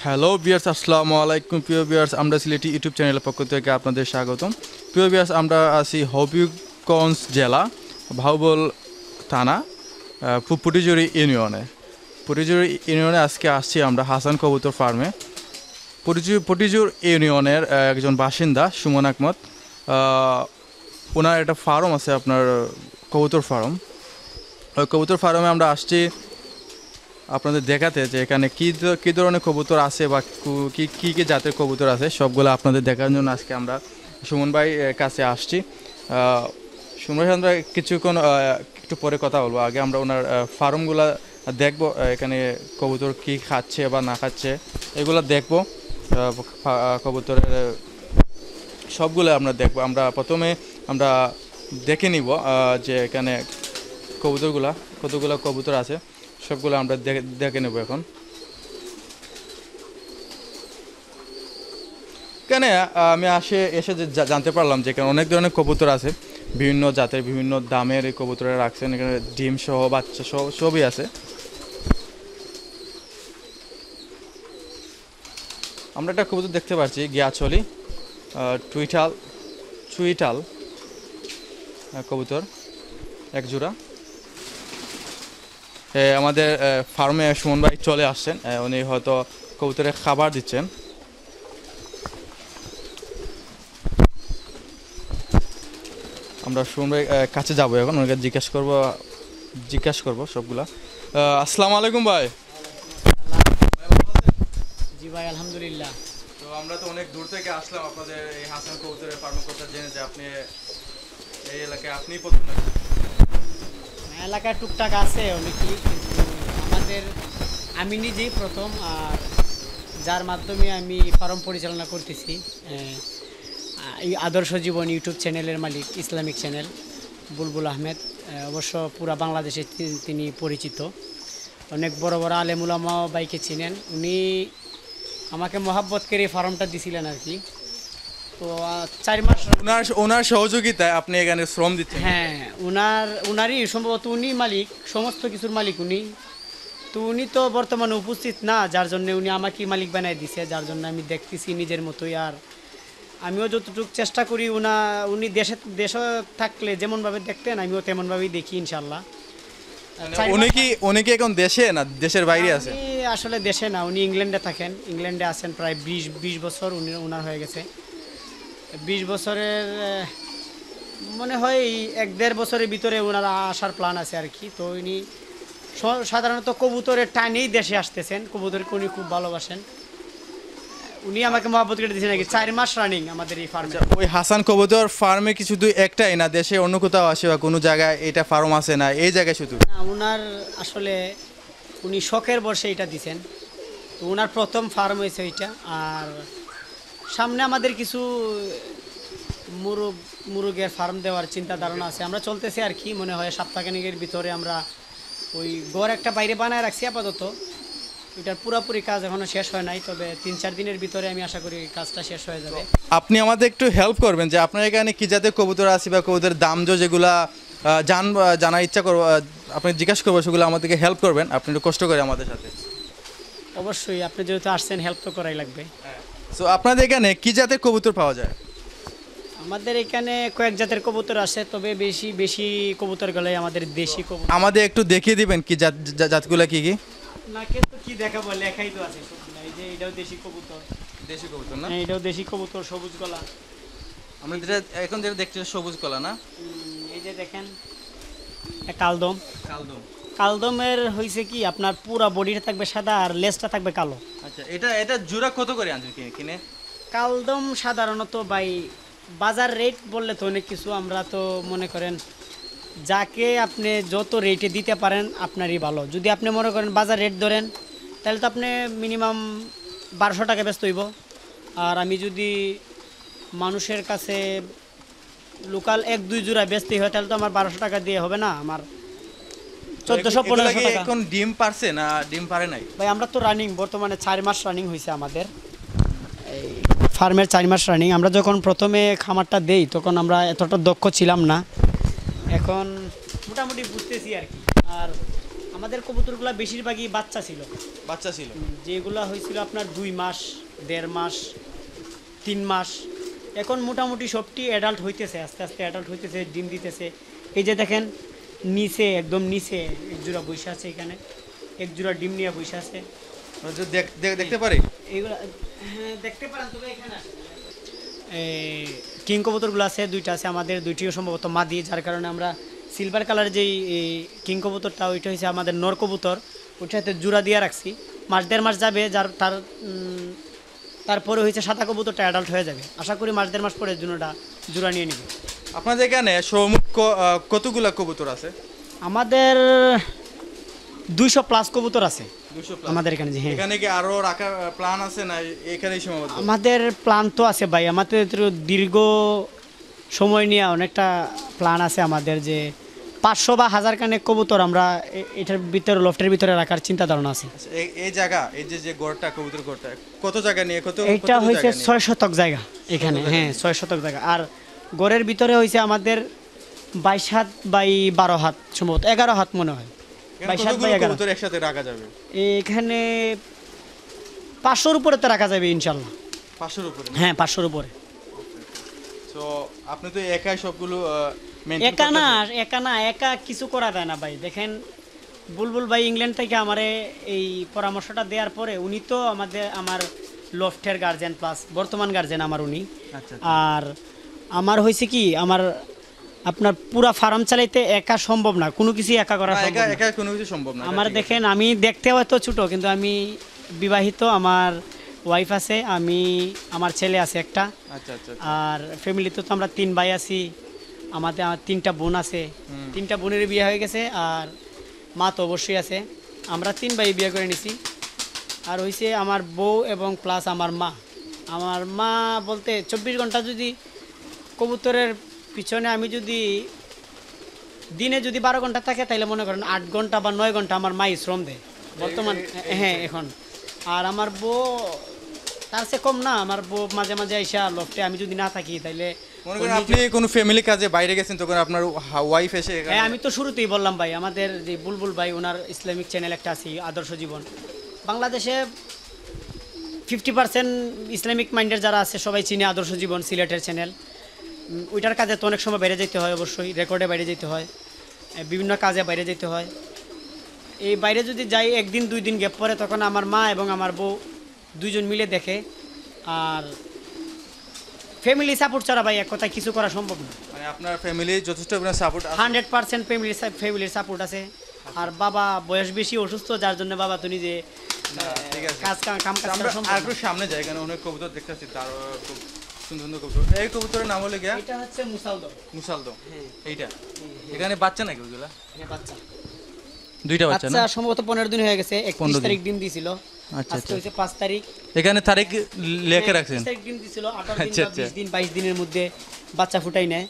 Hello viewers, আসসালামু আলাইকুম। প্রিয় ভিউয়ার্স, আমরা সিলেটি ইউটিউব চ্যানেলের পক্ষ থেকে আপনাদের স্বাগতম। প্রিয় ভিউয়ার্স, আমরা আছি হবিগঞ্জ জেলা, বাহুবল থানা, পুটিজুরি ইউনিয়নে। পুটিজুরি ইউনিয়নে আজকে আসছি আমরা হাসান কবুতর ফার্মে। পুটিজুর ইউনিয়নের একজন বাসিন্দা সুমন আহমদ, ওনার একটা ফার্ম আছে, আপনার কবুতর ফার্ম। ওই কবুতর ফার্মে আমরা আসছি আপনাদের দেখাতে যে এখানে কী ধরনের কবুতর আছে বা কী কী জাতের কবুতর আছে সবগুলো আপনাদের দেখার জন্য আজকে আমরা সুমন ভাই কাছে আসছি। সুমন ভাই, আমরা কিছুক্ষণ একটু পরে কথা বলবো। আগে আমরা ওনার ফার্মগুলো দেখবো, এখানে কবুতর কী খাচ্ছে বা না খাচ্ছে এগুলো দেখবো। কবুতরের সবগুলো আমরা দেখবো। আমরা প্রথমে আমরা দেখে নিব যে এখানে কতগুলো কবুতর আছে সবগুলো আমরা দেখে নেব। এখন এখানে আমি এসে জানতে পারলাম যে এখানে অনেক ধরনের কবুতর আছে, বিভিন্ন জাতের বিভিন্ন দামের এই কবুতরে রাখছেন। এখানে ডিম সহ বাচ্চা সহ সবই আছে। আমরা একটা কবুতর দেখতে পাচ্ছি, গিয়াছলি চুইটাল কবুতর এক জোড়া। আমাদের ফার্মে সুমন ভাই চলে আসছেন, উনি হয়তো কবুতরের খাবার দিচ্ছেন। আমরা সুমন ভাই কাছে যাবো এখন, ওনাকে জিজ্ঞাসা করবো সবগুলা। আসসালামু আলাইকুম ভাই। জি ভাই, আলহামদুলিল্লাহ। তো আমরা তো অনেক দূর থেকে আসলাম আপনাদের এই হাসান কবুতরের ফার্মের কথা জেনে যে আপনি এই এলাকায় আপনি প্রথম নাকি? এলাকায় টুকটাক আছে অনেকেই, কিন্তু আমি নিজেই প্রথম। আর যার মাধ্যমে আমি ফার্ম পরিচালনা করতেছি, এই আদর্শ জীবন ইউটিউব চ্যানেলের মালিক, ইসলামিক চ্যানেল বুলবুল আহমেদ। অবশ্য পুরা বাংলাদেশে তিনি পরিচিত। অনেক বড় বড় আলেম উলামা বাইকে চিনেন। উনি আমাকে মহাব্বত করে ফার্মটা দিছিলেন আর কি। তো 4 মাস ওনার সহযোগিতায় আপনি এখানে শ্রম দিচ্ছেন। হ্যাঁ, উনারই সম্ভবত, উনি মালিক, সমস্ত কিছুর মালিক উনি। তো উনি তো বর্তমানে উপস্থিত না, যার জন্য উনি আমাকে মালিক বানাই দিছে, যার জন্য আমি দেখতেছি নিজের মতোই। আর আমিও যতটুকু চেষ্টা করি, উনি দেশে থাকলে যেমনভাবে দেখতেন আমিও তেমনভাবেই দেখি ইনশাল্লাহ। উনি কি এখন দেশে না দেশের বাইরে আছে? আসলে দেশে না, উনি ইংল্যান্ডে থাকেন। ইংল্যান্ডে আছেন প্রায় 20 বছর উনার হয়ে গেছে। 20 বছরের মনে হয় 1-1.5 বছরের ভিতরে ওনারা আসার প্ল্যান আছে আর কি। তো উনি সাধারণত কবুতরের টানেই দেশে আসতেছেন। কবুতরকে উনি খুব ভালোবাসেন। উনি আমাকে মহব্বত করে দিয়েছেন নাকি 4 মাস রানিং আমাদের এই ফার্মে। ওই হাসান কবুতর ফার্মে কি শুধু একটাই না, দেশে অন্য কোথাও আসে বা কোনো জায়গায় এটা ফার্ম আছে না এই জায়গায় শুধু? না, উনার আসলে উনি শখের বর্ষে এটা দিছেন। তো উনার প্রথম ফার্ম হয়েছে ওইটা। আর সামনে আমাদের কিছু মুরগের ফার্ম দেওয়ার চিন্তা ধারণা আছে, আমরা চলতেছি আর কি। মনে হয় সপ্তাহখানেকের ভিতরে আমরা ওই ঘর একটা বাইরে বানায় রাখছি আপাতত। এটার পুরোপুরি কাজ এখনও শেষ হয় নাই, তবে 3-4 দিনের ভিতরে আমি আশা করি কাজটা শেষ হয়ে যাবে। আপনি আমাদের একটু হেল্প করবেন যে আপনার এখানে কী জাতের কবুতর আছে বা কবুতরের দাম যেগুলা জানার ইচ্ছা করবো, আপনি জিজ্ঞাসা করবো, সেগুলো আমাদেরকে হেল্প করবেন আপনি একটু কষ্ট করে আমাদের সাথে। অবশ্যই, আপনি যেহেতু আসছেন হেল্প তো করাই লাগবে। তো আপনাদের এখানে কী জাতের কবুতর পাওয়া যায়? আমাদের এখানে কয়েক জাতের কবুতর আছে, তবে বেশি কবুতরগুলোই আমাদের দেশি কবুতর। আমাদের একটু দেখিয়ে দিবেন কি জাতগুলো কি কি? নাকে তো কি দেখাবো, লেখাই তো আছে সবগুলো। এই যে এটাও দেশি কবুতর। দেশি কবুতর না? হ্যাঁ, এটাও দেশি কবুতর, সবুজ গলা। আমরা এখন যেটা দেখছি সবুজ গলা না? এই যে দেখেন কালদম। কালদমের হয়েছে কি, আপনার পুরো বডিটা থাকবে সাদা আর লেজটা থাকবে কালো। আচ্ছা, এটা জোড়া কত করে আনছেন কিনে? কালদম সাধারণত বাজার রেট বললে তো অনেক কিছু। আমরা তো মনে করেন যাকে আপনি যত রেটে দিতে পারেন আপনারই ভালো। যদি আপনি মনে করেন বাজার রেট ধরেন, তাহলে তো আপনি মিনিমাম 1200 টাকা ব্যস্ত হইব। আর আমি যদি মানুষের কাছে লোকাল 1-2 জোড়া বেচতেই হয়, তাহলে তো আমার 1200 টাকা দিয়ে হবে না, আমার 1400-1500 টাকা। এখন ডিম পারছে না ডিম পারে নাই? ভাই, আমরা তো রানিং বর্তমানে 4 মাস রানিং হয়েছে আমাদের এই ফার্মের। 4 মাস রানিং। আমরা যখন প্রথমে খামারটা দেই তখন আমরা এতটা দক্ষ ছিলাম না, এখন মোটামুটি বুঝতেছি আর কি। আর আমাদের কবুতরগুলো বেশিরভাগই বাচ্চা ছিল, যেগুলো হয়েছিল আপনার 2 মাস, 1.5 মাস, 3 মাস। এখন মোটামুটি সবটি অ্যাডাল্ট হইতেছে, আস্তে আস্তে অ্যাডাল্ট হইতেছে, ডিম দিতেছে। এই যে দেখেন নিচে, একদম নিচে এক জোড়া বসে আছে, এখানে এক জোড়া ডিম নিয়ে বসে আছে। দেখতে পারি এইগুলো? হ্যাঁ দেখতে পারেন, তবে এখানে কিং কবুতরগুলো আছে, 2টা আছে আমাদের, 2টিও সম্ভবত মাদি, যার কারণে আমরা সিলভার কালার যেই কিং কবুতরটা ওইটা হচ্ছে আমাদের নর কবুতর, ওইটাতে জোড়া দিয়ে রাখছি। মাস 1.5 মাস যাবে, তারপরে হয়েছে সাদা কবুতরটা অ্যাডাল্ট হয়ে যাবে। আশা করি মাস 1.5 মাস পরে জোড়া নিয়ে নিবে। আপনাদের এখানে সমুট কতগুলা কবুতর আছে? আমাদের 200+ কবুতর আছে আমাদের এখানে। হ্যাঁ, এখানে কি আরো রাখার প্ল্যান আছে না এখানেই সীমাবদ্ধ? আমাদের প্ল্যান তো আছে ভাই, আমাদের দীর্ঘ সময় নিয়ে অনেকটা প্ল্যান আছে আমাদের, যে 500 বা 1000 কানেক কবুতর আমরা এটার ভিতরে, লফটের ভিতরে রাখার চিন্তা ধারণা আছে। এই জায়গা, এই যে গড়টা, কবুতর গড়টা কত জায়গা নিয়ে? এটা হয়েছে 6 শতক জায়গা এখানে। হ্যাঁ, 6 শতক জায়গা। আর গড়ের ভিতরে হয়েছে আমাদের 22 হাত বাই 12 হাত, সম্ভবত 11 হাত মনে হয়। 22 হাত বাই 11 কবুতর একসাথে রাখা যাবে এখানে? 500-র উপরে তো রাখা যাবে ইনশাল্লাহ। 500-র উপরে? হ্যাঁ, 500-র উপরে। তো আপনি তো একাই সবগুলো একা কিছু করা যায় না ভাই। দেখেন বুলবুল ভাই ইংল্যান্ড থেকে আমারে এই পরামর্শটা দেওয়ার পরে, উনি তো আমার লফটের গার্জেন প্লাস বর্তমান গার্জেন আমার উনি। আর আমার হয়েছে কি, আপনার পুরা ফার্ম চালাইতে একা সম্ভব না, কোনো কিছু একা করা সম্ভব না। আমার দেখেন, আমি দেখতে হয়তো ছোট, কিন্তু আমি বিবাহিত, আমার ওয়াইফ আছে, আমার ছেলে আছে একটা। আর ফ্যামিলিতে তো আমরা 3 ভাই আছি, আমার 3টা বোন আছে, 3টা বোনের বিয়ে হয়ে গেছে, আর মা তো অবশ্যই আছে। আমরা 3 ভাই বিয়ে করে নিছি। আর হয়েছে আমার বউ এবং প্লাস আমার মা বলতে 24 ঘন্টা যদি কবুতরের পিছনে আমি যদি দিনে যদি 12 ঘন্টা থাকে, তাইলে মনে করেন 8 ঘন্টা বা 9 ঘন্টা আমার মাই শ্রম দেয় বর্তমান। হ্যাঁ, এখন। আর আমার বউ তার চেয়ে কম না, আমার বউ মাঝে মাঝে আইসা লফটে, আমি যদি না থাকি তাইলে মনে করেন আপনি কোনো ফ্যামিলি কাজে বাইরে গেছেন, তখন আপনার ওয়াইফ এসে? হ্যাঁ, আমি তো শুরুতেই বললাম ভাই, আমাদের যে বুলবুল ভাই, ওনার ইসলামিক চ্যানেল একটা আছে, আদর্শ জীবন। বাংলাদেশে 50% ইসলামিক মাইন্ডের যারা আছে সবাই চিনে আদর্শ জীবন, সিলেটের চ্যানেল। ওইটার কাজে তো অনেক সময় বাইরে যেতে হয়, অবশ্যই রেকর্ডে বাইরে যেতে হয়, বিভিন্ন কাজে বাইরে যেতে হয়। এই বাইরে যদি যাই 1 দিন 2 দিন গ্যাপ পরে, তখন আমার মা এবং আমার বউ 2জন মিলে দেখে। আর ফ্যামিলি সাপোর্ট ছাড়া ভাই এক কথায় কিছু করা সম্ভব না। মানে আপনার ফ্যামিলি যথেষ্ট সাপোর্ট? 100% ফ্যামিলির সাপোর্ট আছে। আর বাবা বয়স বেশি, অসুস্থ, যার জন্য বাবা তো নিজে কাজ কাম কাজ করা সম্ভব না। আর একটু সামনে যাই, কারণ অনেক কবুতর দেখতেছি, তার খুব সুন্দর সুন্দর কবুতর। এই কবুতরের নাম হলো গিয়া? এটা হচ্ছে মুসালদম। হ্যাঁ, এইটা এখানে বাচ্চা নাকি ওইগুলা? হ্যাঁ, বাচ্চা। 2টা বাচ্চা না? সম্ভবত 15 দিন হয়ে গেছে। 31 তারিখ ডিম দিয়েছিল। আজকে হচ্ছে 5 তারিখ। এখানে তারিখ লেখে রাখছেন? 30 তারিখ ডিম দিয়েছিল, 18 দিন বা 20 দিন 22 দিনের মধ্যে বাচ্চা ফুটাই নেয়।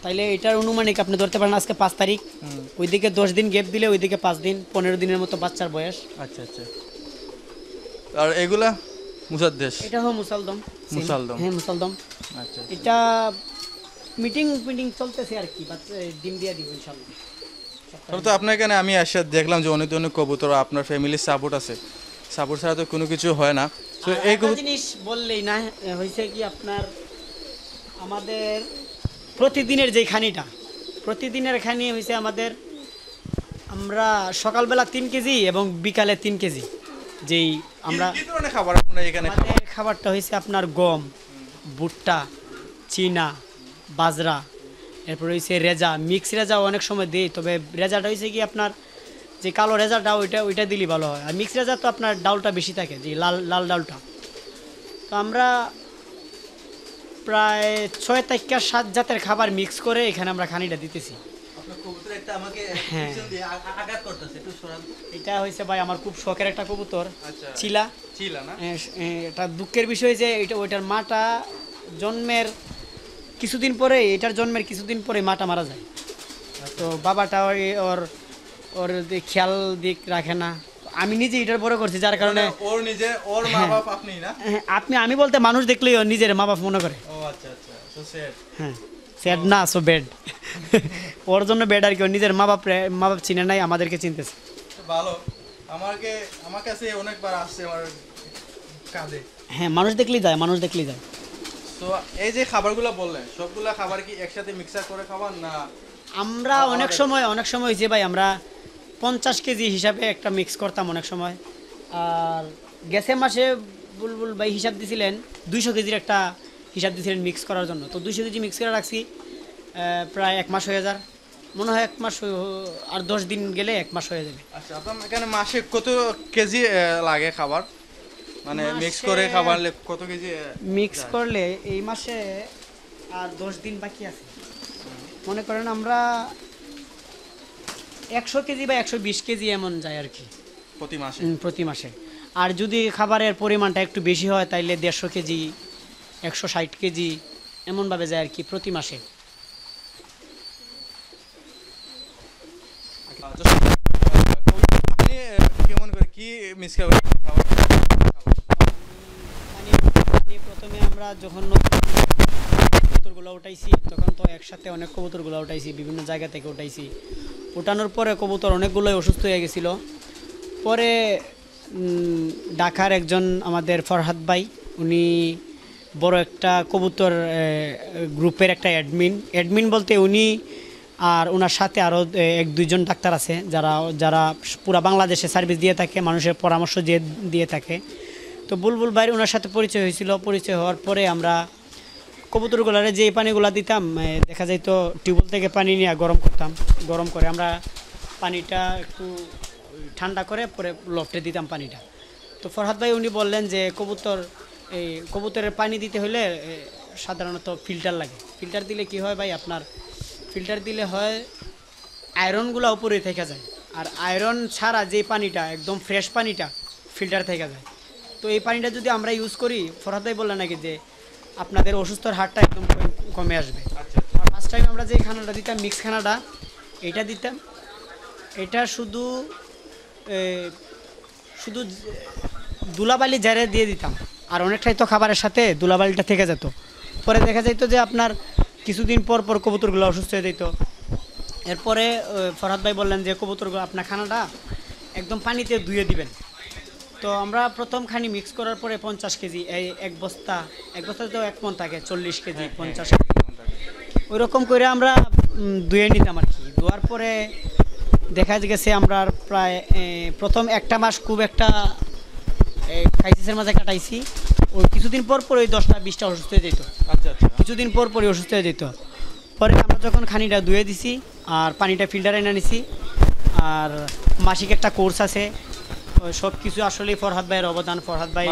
তাইলে এটার অনুমানিক আপনি ধরতে পারেন আজকে 5 তারিখ, ওইদিকে 10 দিন গ্যাপ দিলে ওইদিকে 5 দিন, 15 দিনের মতো বাচ্চার বয়স। আচ্ছা। আর এগুলা মুসাদ্দেশ? এটা হলো মুসালদম। হ্যাঁ, মুসালদম। আচ্ছা। এটা মিটিং চলতেছে আর কি, বাচ্চা ডিম দিয়ে দিব ইনশাআল্লাহ। তো আপনার এখানে আমি আসে দেখলাম যে অনেক ধরনের কবুতর, আপনার ফ্যামিলির সাপোর্ট আছে, সাপোর্ট ছাড়া তো কোনো কিছু হয় না। তো এই জিনিস বললেই না, হয়েছে কি আপনার আমাদের প্রতিদিনের যেই প্রতিদিনের খানি হয়েছে আমাদের, আমরা সকালবেলা 3 কেজি এবং বিকালে 3 কেজি, যেই আমরা খাবার আপনার এখানে খাবারটা হয়েছে আপনার গম, ভুট্টা, চীনা, বাজরা, এরপর হয়েছে রেজা, মিক্স রেজাও অনেক সময় দিই, তবে রেজাটা হয়েছে কি আপনার যে কালো রেজাটা ওইটা দিলে ভালো হয়। আর মিক্স রেজা তো আপনার ডাউলটা বেশি থাকে, যে লাল ডাউলটা। তো আমরা প্রায় 6 থেকে 7 জাতের খাবার মিক্স করে এখানে আমরা খানিটা দিতেছি। হ্যাঁ, এটা হয়েছে ভাই আমার খুব শখের একটা কবুতর, চিলা। এটা দুঃখের বিষয় যে ওইটার মাটা জন্মের কিছুদিন পরে মাটা মারা যায়। তো বাবাটা ওর খেয়াল দিক রাখে না। আমি নিজে এটার বড় করছি, যার কারণে আমি বলতে মানুষ দেখলেই ওর নিজের মা বাপ মনে করে। হ্যাঁ, স্যাড না সো বেড ওর জন্য বেড আর কি, ওর নিজের মা বাপ চিনে নাই, আমাদেরকে চিনতেছে। ভালো, আমার কাছে অনেকবার আসছে আমার কাঁধে। হ্যাঁ, মানুষ দেখলেই যায়। তো এই যে খাবারগুলো বললেন, সবগুলা খাবার কি একসাথে মিক্সার করে খাবার না? আমরা অনেক সময় হয়েছে ভাই, আমরা 50 কেজি হিসাবে একটা মিক্স করতাম অনেক সময়। আর গ্যাসের মাসে বুলবুল ভাই হিসাব দিছিলেন 200 কেজির একটা হিসাব দিছিলেন মিক্স করার জন্য। তো 200 কেজি মিক্স করে রাখছি, প্রায় 1 মাস হয়ে যার, মনে হয় 1 মাস আর 10 দিন গেলে 1 মাস হয়ে যাবে। আচ্ছা, আপনার এখানে মাসে কত কেজি লাগে খাবার, মানে মিক্স করে খাবার কত কেজি? মিক্স করলে এই মাসে আর 10 দিন বাকি আছে, মনে করেন আমরা 100 কেজি বা 120 কেজি এমন যায় আর কি প্রতি মাসে। আর যদি খাবারের পরিমাণটা একটু বেশি হয় তাইলে 150 কেজি 160 কেজি এমনভাবে যায় আর কি প্রতি মাসে। কেমন করে কি মিক্স করে প্রথমে আমরা যখন কবুতরগুলো উঠাইছি তখন তো একসাথে অনেক কবুতরগুলো উঠাইছি, বিভিন্ন জায়গা থেকে উঠাইছি। উঠানোর পরে কবুতর অনেকগুলোই অসুস্থ হয়ে গেছিলো। পরে ঢাকার একজন আমাদের ফরহাদ ভাই, উনি বড় একটা কবুতর গ্রুপের একটা অ্যাডমিন বলতে উনি আর ওনার সাথে আরও 1-2 জন ডাক্তার আছে যারা পুরা বাংলাদেশে সার্ভিস দিয়ে থাকে, মানুষের পরামর্শ দিয়ে থাকে। তো বুলবুল ভাইয়ের ওনার সাথে পরিচয় হয়েছিল। পরিচয় হওয়ার পরে আমরা কবুতরগুলারে যে পানিগুলা দিতাম, দেখা যায় তো টিউবওয়েল থেকে পানি নিয়ে গরম করতাম, গরম করে আমরা পানিটা একটু ঠান্ডা করে পরে লফটে দিতাম পানিটা। তো ফরহাদ ভাই উনি বললেন যে কবুতরের পানি দিতে হলে সাধারণত ফিল্টার লাগে। ফিল্টার দিলে কি হয় ভাই, আপনার ফিল্টার দিলে হয় আয়রনগুলো উপরে থেকে যায়, আর আয়রন ছাড়া যে পানিটা একদম ফ্রেশ পানিটা ফিল্টার থেকে যায়। তো এই পানিটা যদি আমরা ইউজ করি, ফরহাদ ভাই বললেন নাকি যে আপনাদের অসুস্থর হারটা একদম কমে আসবে। আর ফার্স্ট টাইম আমরা যে খানাটা দিতাম, মিক্স খানাটা, এটা দিতাম, এটা শুধু ধুলাবালি জারে দিয়ে দিতাম, আর অনেকটাই তো খাবারের সাথে ধুলাবালিটা থেকে যেত। পরে দেখা যেত যে আপনার কিছুদিন পর কবুতরগুলো অসুস্থ হয়ে যেত। এরপরে ফরহাদ ভাই বললেন যে কবুতরগুলো আপনার খানাটা একদম পানিতে ধুয়ে দিবেন। তো আমরা প্রথম খানি মিক্স করার পরে 50 কেজি, এই এক বস্তা তো 1 মণ থাকে, 40 কেজি 50 কেজি ওইরকম করে আমরা ধুয়ে নিতাম আর কি। ধোয়ার পরে দেখা গেছে আমরা প্রায় প্রথম 1 মাস খুব একটা ক্রাইসিসের মাঝে কাটাইছি। ওই কিছুদিন পর ওই 10টা-20টা অসুস্থ হয়ে যেত। আচ্ছা, কিছুদিন পর অসুস্থ হয়ে যেত। পরে আমরা যখন খানিটা ধুয়ে দিছি আর পানিটা ফিল্টারে এনে নিছি, আর মাসিক একটা কোর্স আছে, সব কিছু আসলে ফরহাদ ভাইয়ের অবদান। ফরহাদ ভাই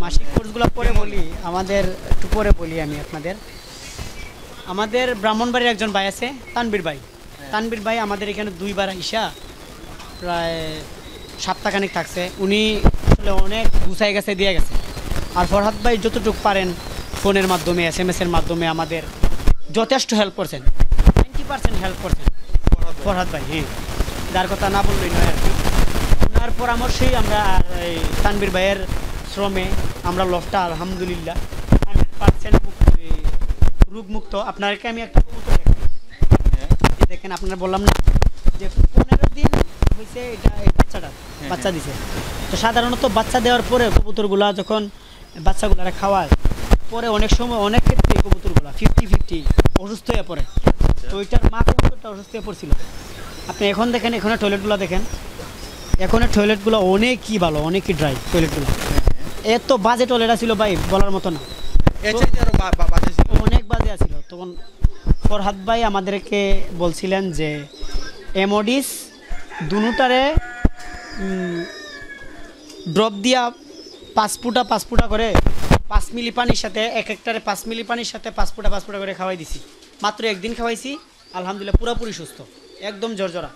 মাসিক কোর্সগুলো পরে বলি, একটু পরে বলি আমি আপনাদের। আমাদের ব্রাহ্মণবাড়ির একজন ভাই আছে, তানবীর ভাই আমাদের এখানে 2বার আইসা প্রায় সপ্তাহখানেক থাকছে। উনি আসলে অনেক গুছাই গেছে, দিয়ে গেছে। আর ফরহাদ ভাই যতটুকু পারেন ফোনের মাধ্যমে, SMS-এর মাধ্যমে আমাদের যথেষ্ট হেল্প করছেন, 90% হেল্প করছেন ফরহাদ ভাই। হ্যাঁ, যার কথা না বললেই নয় আর কি। ওনার পরামর্শেই আমরা তানবীর ভাইয়ের শ্রমে আমরা লফটা আলহামদুলিল্লাহ 100% রোগমুক্ত। আপনাকে আমি একটা কবুতর দেখেন, আপনারা বললাম না যে 15 দিন হয়েছে এটা বাচ্চা দিছে। তো সাধারণত বাচ্চা দেওয়ার পরে কবুতরগুলা যখন বাচ্চাগুলারা খাওয়ায়, পরে অনেক সময় অনেক ক্ষেত্রে কবুতরগুলা 50-50 অসুস্থ হয়ে পড়ে। তো ওইটার মা কবুতরটা অসুস্থ হয়ে পড়ছিল। আপনি এখন দেখেন, এখানে টয়লেটগুলো দেখেন, এখনের টয়লেটগুলো অনেকই ভালো, অনেকই ড্রাই টয়লেটগুলো। এত বাজে টয়লেট ছিল ভাই, বলার মতো না, অনেক বাজে আছিল। তখন ফরহাদ ভাই আমাদেরকে বলছিলেন যে এমওডিস দুটারে ড্রপ দিয়া 5 ফুটা করে 5 মিলি পানির সাথে, একটারে 5 মিলি পানির সাথে 5 ফুটা করে খাওয়াই দিছি। মাত্র একদিন খাওয়াইছি, আলহামদুলিল্লাহ পুরোপুরি সুস্থ, একদম জর্জরা।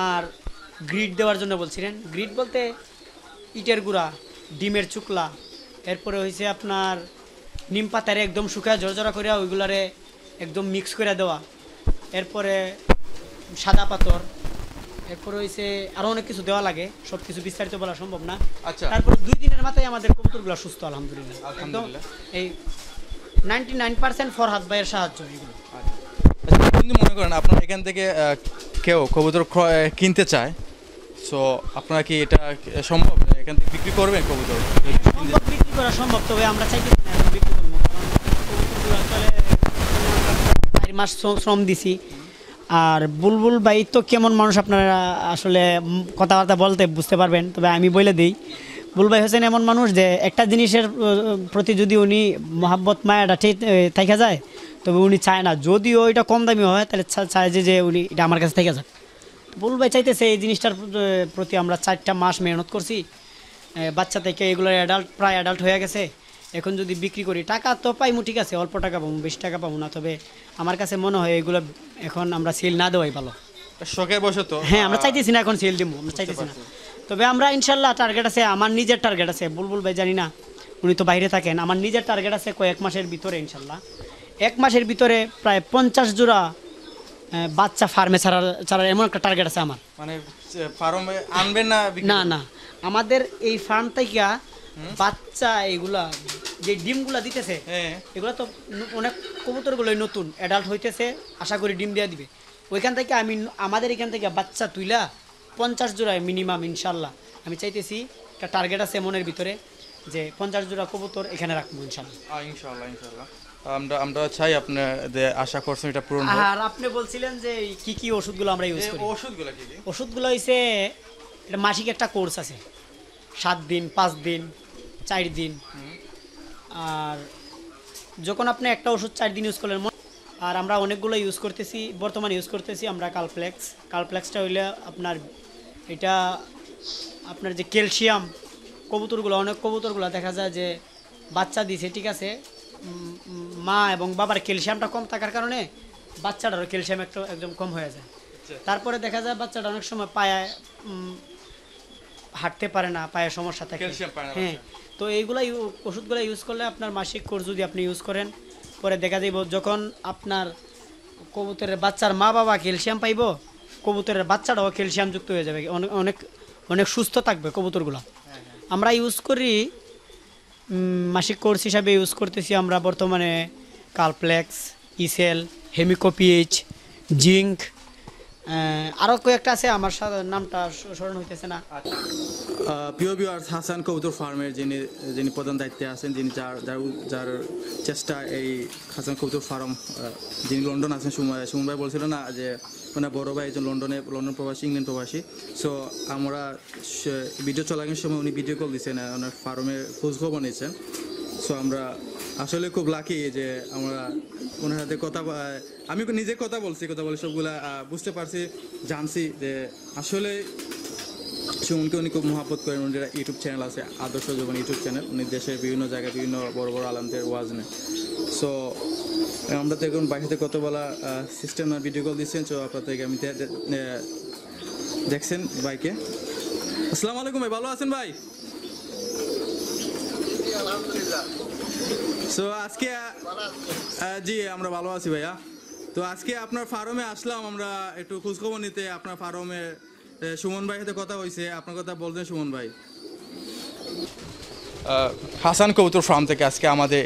আর গ্রিড দেওয়ার জন্য বলছিলেন, গ্রিড বলতে ইটের গুঁড়া, ডিমের চুকলা, এরপরে হয়েছে আপনার নিম পাতারে একদম শুকায় জর্জরা করে ওইগুলারে একদম মিক্স করে দেওয়া, এরপরে সাদা পাথর, এরপরে হয়েছে আরও অনেক কিছু দেওয়া লাগে, সব কিছু বিস্তারিত বলা সম্ভব না। আচ্ছা, তারপর 2 দিনের মাথায় আমাদের কবুতরগুলো সুস্থ আলহামদুলিল্লাহ। একদম এই 99% ফরহাদ ভাইয়ের সাহায্য এগুলো। যদি মনে করেন আপনার এখান থেকে কেউ কবুতর কিনতে চায়, সো আপনারা কি এটা সম্ভব এখান থেকে বিক্রি করবেন কবুতর? সম্ভব, বিক্রি করা সম্ভব, তবে আমরা চাইছি না এখন বিক্রি করবো, কারণ কবুতরগুলো আসলে 4 মাস শ্রম দিছি। আর বুলবুল ভাই তো কেমন মানুষ আপনারা আসলে কথাবার্তা বলতে বুঝতে পারবেন, তবে আমি বলে দিই বুলবুল ভাই হোসেন এমন মানুষ যে একটা জিনিসের প্রতি যদি উনি মহাব্বত মায়াটা ঠিক থেকে যায়, তবে উনি চায় না যদিও এটা কম দামি হয় তাহলে চায় যে উনি এটা আমার কাছে থেকে যাক। বুলবুল ভাই চাইতেছে এই জিনিসটার প্রতি আমরা 4টা মাস মেহনত করছি, বাচ্চা থেকে এগুলো প্রায় অ্যাডাল্ট হয়ে গেছে। এখন যদি বিক্রি করি টাকা তো পাইমু, ঠিক আছে, অল্প টাকা পাবো, বেশি টাকা পাবো না, তবে আমার কাছে মনে হয় এগুলো এখন আমরা সেল না দেওয়াই ভালো। শখের বসে তো হ্যাঁ, আমরা চাইতেছি না এখন সেল দিব, আমরা চাইতেছি না, তবে আমরা ইনশাল্লাহ টার্গেট আছে, আমার নিজের টার্গেট আছে, বুলবুল ভাই জানি না, উনি তো বাইরে থাকেন, আমার নিজের টার্গেট আছে কয়েক মাসের ভিতরে ইনশাল্লাহ 1 মাসের ভিতরে প্রায় 50 জোড়া বাচ্চা ফার্মে ছাড়ার এমন একটা টার্গেট আছে আমার। মানে ফার্মে আনবেন না? না না, আমাদের এই ফার্ম থেকে বাচ্চা এগুলা যে ডিমগুলা দিতেছে এগুলা তো অনেক কবুতরগুলোই নতুন অ্যাডাল্ট হইতেছে, আশা করি ডিম দিয়ে দিবে। ওইখান থেকে আমাদের এখান থেকে বাচ্চা তুইলা 50 জোড়ায় মিনিমাম ইনশাল্লাহ আমি চাইতেছি, একটা টার্গেট আছে মনের ভিতরে যে 50 জোড়া কবুতর এখানে রাখবো ইনশাল্লাহ। ইনশাল্লাহ আমরা চাই আপনাদের আশা করছেন এটা পূরণ হোক। আর আপনি বলছিলেন যে কি কি ওষুধগুলো আমরা ইউজ করি। ওষুধগুলো হইছে এটা মাসিক একটা কোর্স আছে, 7 দিন, 5 দিন, 4 দিন। আর যখন আপনি একটা ওষুধ 4 দিন ইউজ করলেন, আর আমরা অনেকগুলো ইউজ করতেছি, বর্তমানে ইউজ করতেছি আমরা কালপ্লেক্সটা হইলে আপনার এটা আপনার যে ক্যালসিয়াম কবুতরগুলো, অনেক কবুতরগুলো দেখা যায় যে বাচ্চা দিছে, ঠিক আছে, মা এবং বাবার ক্যালসিয়ামটা কম থাকার কারণে বাচ্চাটারও ক্যালসিয়াম একদম কম হয়ে যায়। তারপরে দেখা যায় বাচ্চাটা অনেক সময় পায়ে হাঁটতে পারে না, পায়ে সমস্যা থাকে। হ্যাঁ, তো এইগুলা ওষুধগুলো ইউজ করলে আপনার মাসিক কোর্স যদি আপনি ইউজ করেন, পরে দেখা যাইব যখন আপনার কবুতরের বাচ্চার মা বাবা ক্যালসিয়াম পাইব, কবুতরের বাচ্চাটাও ক্যালসিয়াম যুক্ত হয়ে যাবে, অনেক অনেক সুস্থ থাকবে কবুতরগুলো। আমরা ইউজ করি মাসিক কোর্স হিসাবে ইউজ করতেছি আমরা বর্তমানে কালপ্লেক্স, ইসেল, হেমিকোপিএইচ, জিঙ্ক, আরও কয়েকটা আছে, আমার নামটা স্মরণ হইতেছে না। প্রিয় ভিউয়ার্স, হাসান কবুতর ফার্মের যিনি প্রধান দায়িত্বে আছেন, যিনি যার চেষ্টা এই হাসান কবুতর ফার্ম, যিনি লন্ডন আছেন, সুমন ভাই বলছিল না যে মানে বড় ভাই একজন লন্ডন প্রবাসী, ইংল্যান্ড প্রবাসী। সো আমরা ভিডিও চলাকালীন সময় উনি ভিডিও কল দিচ্ছেন, ওনার ফার্মের খোঁজখবর নিয়েছেন। সো আমরা আসলে খুব লাকি যে আমরা ওনার সাথে আমি নিজে কথা বলে সবগুলা বুঝতে পারছি, জানছি যে আসলে সুমনকে উনি খুব মহাব্বত করেন। উনি ইউটিউব চ্যানেল আছে, আদর্শ জীবন ইউটিউব চ্যানেল, উনি দেশের বিভিন্ন জায়গায় বিভিন্ন বড় বড় আলেমদের ওয়াজ নেন। সো আমরা তো এখন বাড়িতে কত বলা সিস্টেম ভিডিও কল দিচ্ছেন। সো আপনার থেকে আমি দেখছেন ভাইকে। আসসালামু আলাইকুম ভাই, ভালো আছেন ভাই? সো আজকে জি আমরা ভালো আছি ভাইয়া। তো আজকে আপনার ফার্মে আসলাম আমরা একটু খোঁজখবর নিতে। আপনার ফার্মে সুমন ভাইয়ের সাথে কথা হয়েছে, আপনার কথা বলতেন সুমন ভাই। হাসান কবুতর ফার্ম থেকে আজকে আমাদের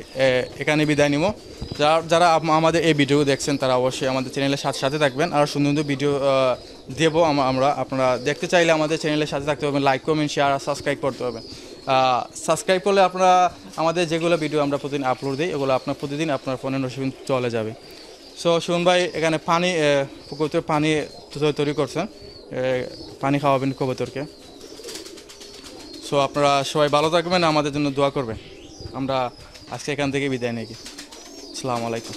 এখানে বিদায় নিব। যারা আমাদের এই ভিডিও দেখছেন তারা অবশ্যই আমাদের চ্যানেলের সাথে থাকবেন, আর সুন্দর সুন্দর ভিডিও দেবো আমরা। আপনারা দেখতে চাইলে আমাদের চ্যানেলের সাথে থাকতে হবে, লাইক, কমেন্ট, শেয়ার আর সাবস্ক্রাইব করতে হবে। সাবস্ক্রাইব করলে আপনারা আমাদের যেগুলো ভিডিও আমরা প্রতিদিন আপলোড দিই এগুলো আপনার প্রতিদিন আপনার ফোনে নোটিফিকেশন চলে যাবে। সো সুমন ভাই এখানে কবুতর পানি তৈরি করছেন, পানি খাওয়াবেন কবুতরকে। সো আপনারা সবাই ভালো থাকবেন, আমাদের জন্য দোয়া করবেন। আমরা আজকে এখান থেকে বিদায় নিই। আসসালামু আলাইকুম।